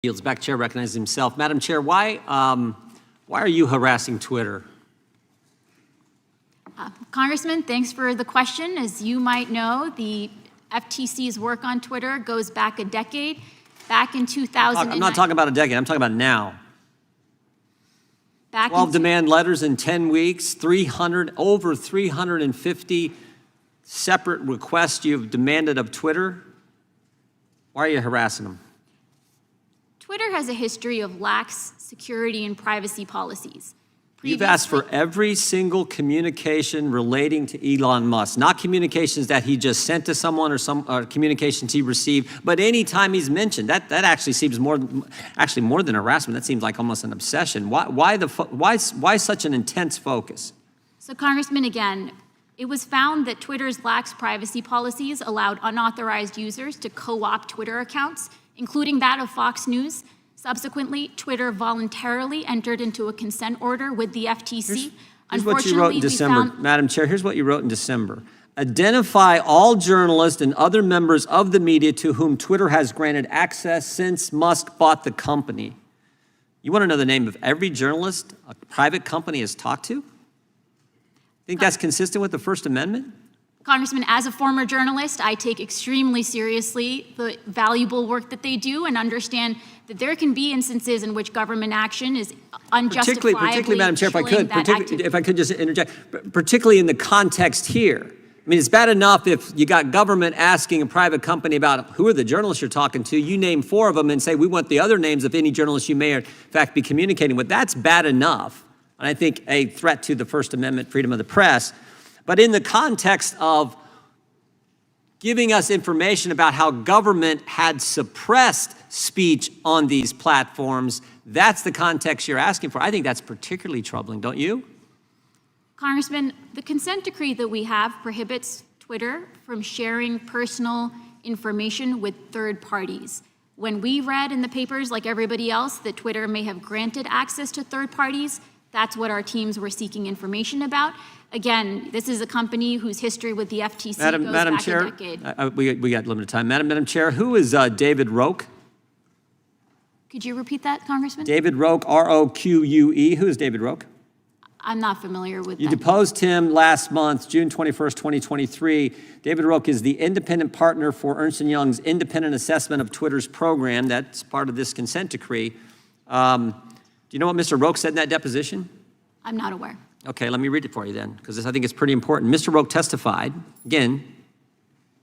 Yields back. Chair recognizes himself. Madam Chair, why are you harassing Twitter? Congressman, thanks for the question. As you might know, the FTC's work on Twitter goes back a decade. Back in 2009. I'm not talking about a decade. I'm talking about now. 12 demand letters in 10 weeks, over 350 separate requests you've demanded of Twitter. Why are you harassing them? Twitter has a history of lax security and privacy policies. You've asked for every single communication relating to Elon Musk, not communications that he just sent to someone or some communications he received, but any time he's mentioned. That actually seems more than harassment. That seems like almost an obsession. Why such an intense focus? So, Congressman, again, it was found that Twitter's lax privacy policies allowed unauthorized users to co-opt Twitter accounts, including that of Fox News. Subsequently, Twitter voluntarily entered into a consent order with the FTC. Here's what you wrote in December. Madam Chair, here's what you wrote in December. Identify all journalists and other members of the media to whom Twitter has granted access since Musk bought the company. You want to know the name of every journalist a private company has talked to? Think that's consistent with the First Amendment? Congressman, as a former journalist, I take extremely seriously the valuable work that they do and understand that there can be instances in which government action is unjustifiably particularly, Madam Chair, if I could just interject, particularly in the context here. I mean, it's bad enough if you got government asking a private company about who are the journalists you're talking to, you name 4 of them and say, we want the other names of any journalists you may in fact be communicating with. That's bad enough, and I think a threat to the First Amendment, freedom of the press. But in the context of giving us information about how government had suppressed speech on these platforms, that's the context you're asking for. I think that's particularly troubling, don't you? Congressman, the consent decree that we have prohibits Twitter from sharing personal information with third parties. When we read in the papers, like everybody else, that Twitter may have granted access to third parties, that's what our teams were seeking information about. Again, this is a company whose history with the FTC goes back a decade. We got limited time. Madam Chair, who is David Roque? Could you repeat that, Congressman? David Roque, R-O-Q-U-E. Who is David Roque? I'm not familiar with that. You deposed him last month, June 21st, 2023. David Roque is the independent partner for Ernst & Young's independent assessment of Twitter's program. That's part of this consent decree. Do you know what Mr. Roque said in that deposition? I'm not aware. Okay, let me read it for you then, because I think it's pretty important. Mr. Roque testified, again,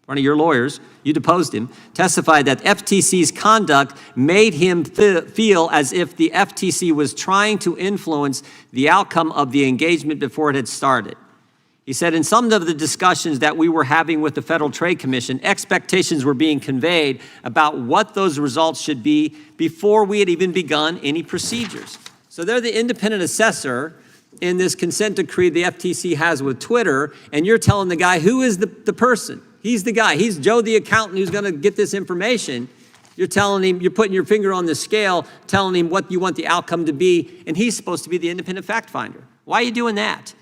one of your lawyers, you deposed him, testified that FTC's conduct made him feel as if the FTC was trying to influence the outcome of the engagement before it had started. He said, in some of the discussions that we were having with the Federal Trade Commission, expectations were being conveyed about what those results should be before we had even begun any procedures. So they're the independent assessor in this consent decree the FTC has with Twitter, and you're telling the guy who is the person. He's the guy. He's Joe the accountant who's going to get this information. You're telling him, you're putting your finger on the scale, telling him what you want the outcome to be, and he's supposed to be the independent fact finder. Why are you doing that?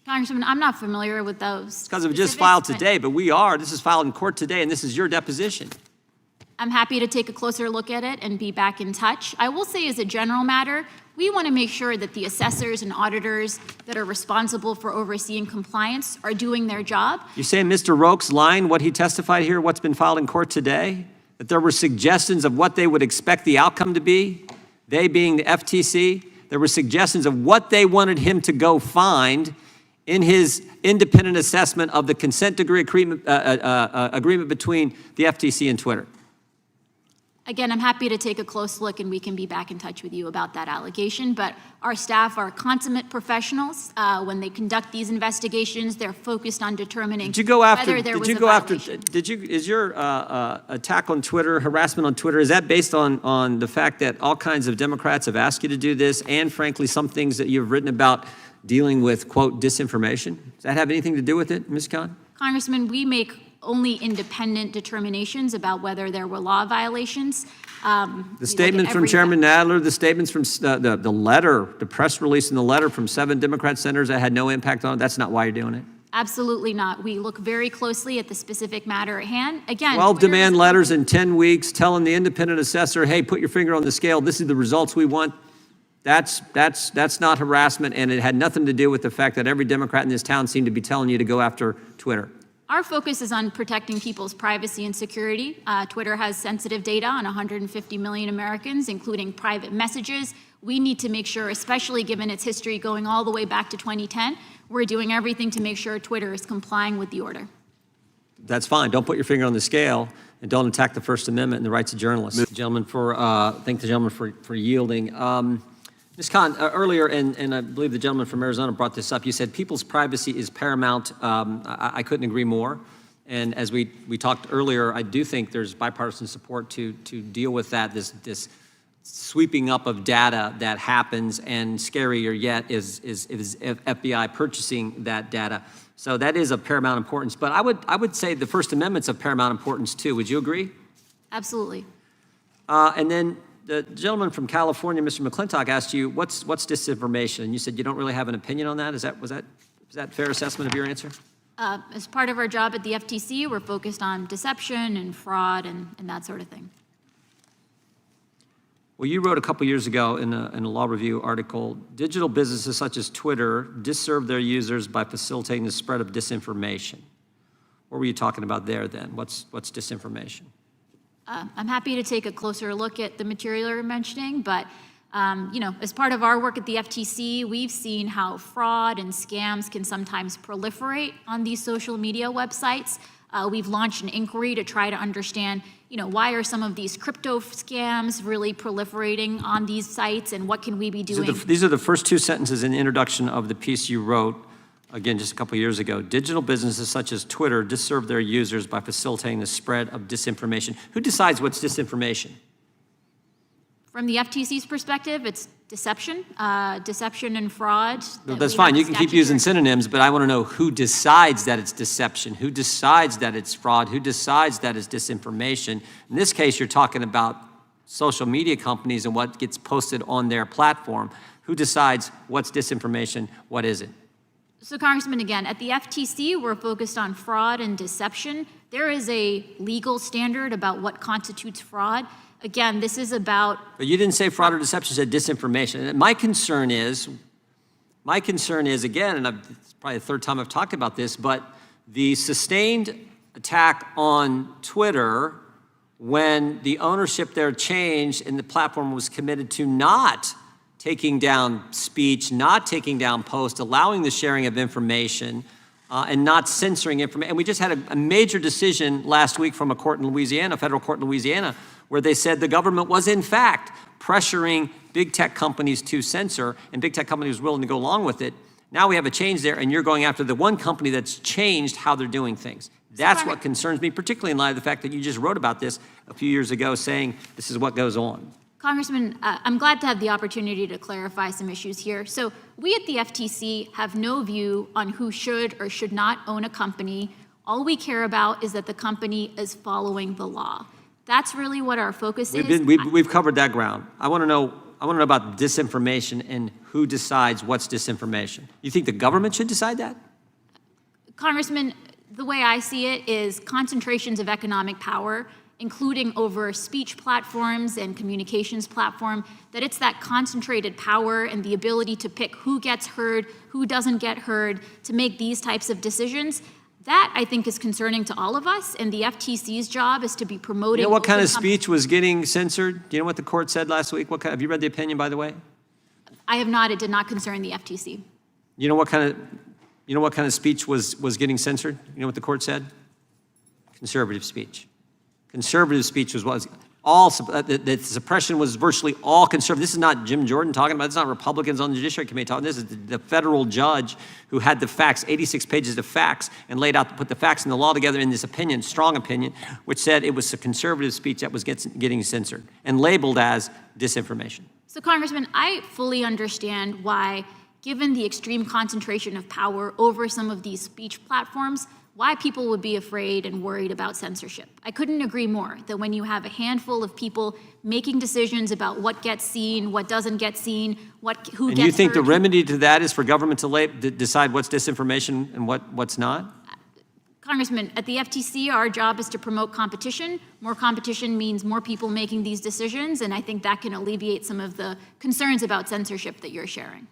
Congressman, I'm not familiar with those. Because it was just filed today, but we are. This is filed in court today, and this is your deposition. I'm happy to take a closer look at it and be back in touch. I will say as a general matter, we want to make sure that the assessors and auditors that are responsible for overseeing compliance are doing their job. You say Mr. Roque's line, what he testified here, what's been filed in court today, that there were suggestions of what they would expect the outcome to be, they being the FTC, there were suggestions of what they wanted him to go find in his independent assessment of the consent decree agreement between the FTC and Twitter. Again, I'm happy to take a close look and we can be back in touch with you about that allegation, but our staff are consummate professionals. When they conduct these investigations, they're focused on determining whether there was a violation. Is your attack on Twitter, harassment on Twitter, is that based on the fact that all kinds of Democrats have asked you to do this and frankly some things that you've written about dealing with, quote, disinformation? Does that have anything to do with it, Ms. Khan? Congressman, we make only independent determinations about whether there were law violations. The statement from Chairman Nadler, the statements from the letter, the press release and the letter from 7 Democrat senators that had no impact on it, that's not why you're doing it? Absolutely not. We look very closely at the specific matter at hand. Again, 12 Twitter demand is- letters in 10 weeks telling the independent assessor, hey, put your finger on the scale. This is the results we want. That's not harassment, and it had nothing to do with the fact that every Democrat in this town seemed to be telling you to go after Twitter. Our focus is on protecting people's privacy and security. Twitter has sensitive data on 150 million Americans, including private messages. We need to make sure, especially given its history going all the way back to 2010, we're doing everything to make sure Twitter is complying with the order. That's fine. Don't put your finger on the scale, and don't attack the First Amendment and the rights of journalists. Thank the gentleman for yielding. Ms. Khan, earlier, and I believe the gentleman from Arizona brought this up, you said people's privacy is paramount. I couldn't agree more. And as we talked earlier, I do think there's bipartisan support to deal with that, this sweeping up of data that happens, and scarier yet is FBI purchasing that data. So that is of paramount importance. But I would say the First Amendment's of paramount importance too. Would you agree? Absolutely. And then the gentleman from California, Mr. McClintock, asked you, what's disinformation? And you said you don't really have an opinion on that. Was that a fair assessment of your answer? As part of our job at the FTC, we're focused on deception and fraud and that sort of thing. Well, you wrote a couple years ago in a Law Review article, digital businesses such as Twitter disserve their users by facilitating the spread of disinformation. What were you talking about there then? What's disinformation? I'm happy to take a closer look at the material you're mentioning, but as part of our work at the FTC, we've seen how fraud and scams can sometimes proliferate on these social media websites. We've launched an inquiry to try to understand, why are some of these crypto scams really proliferating on these sites, and what can we be doing? These are the first two sentences in the introduction of the piece you wrote, again, just a couple years ago. Digital businesses such as Twitter disserve their users by facilitating the spread of disinformation. Who decides what's disinformation? From the FTC's perspective, it's deception and fraud. No, that's fine. You can keep using synonyms, but I want to know who decides that it's deception, who decides that it's fraud, who decides that it's disinformation. In this case, you're talking about social media companies and what gets posted on their platform. Who decides what's disinformation, what isn't? So, Congressman, again, at the FTC, we're focused on fraud and deception. There is a legal standard about what constitutes fraud. Again, this is about... But you didn't say fraud or deception, you said disinformation. And my concern is, again, and it's probably the third time I've talked about this, but the sustained attack on Twitter when the ownership there changed and the platform was committed to not taking down speech, not taking down posts, allowing the sharing of information, and not censoring information. And we just had a major decision last week from a court in Louisiana, a federal court in Louisiana, where they said the government was in fact pressuring big tech companies to censor, and big tech companies were willing to go along with it. Now we have a change there, and you're going after the one company that's changed how they're doing things. That's what concerns me, particularly in light of the fact that you just wrote about this a few years ago, saying this is what goes on. Congressman, I'm glad to have the opportunity to clarify some issues here. So we at the FTC have no view on who should or should not own a company. All we care about is that the company is following the law. That's really what our focus is. We've covered that ground. I want to know about disinformation and who decides what's disinformation. You think the government should decide that? Congressman, the way I see it is concentrations of economic power, including over speech platforms and communications platform, that it's that concentrated power and the ability to pick who gets heard, who doesn't get heard, to make these types of decisions. That, I think, is concerning to all of us, and the FTC's job is to be promoting... You know what kind of speech was getting censored? Do you know what the court said last week? Have you read the opinion, by the way? I have not. It did not concern the FTC. You know what kind of speech was getting censored? You know what the court said? Conservative speech. Conservative speech was the suppression was virtually all conservative. This is not Jim Jordan talking about. This is not Republicans on the Judiciary Committee talking. This is the federal judge who had the facts, 86 pages of facts, and put the facts and the law together in this opinion, strong opinion, which said it was a conservative speech that was getting censored and labeled as disinformation. So, Congressman, I fully understand why, given the extreme concentration of power over some of these speech platforms, why people would be afraid and worried about censorship. I couldn't agree more that when you have a handful of people making decisions about what gets seen, what doesn't get seen, who gets And you think the heard, remedy to that is for government to decide what's disinformation and what's not? Congressman, at the FTC, our job is to promote competition. More competition means more people making these decisions, and I think that can alleviate some of the concerns about censorship that you're sharing.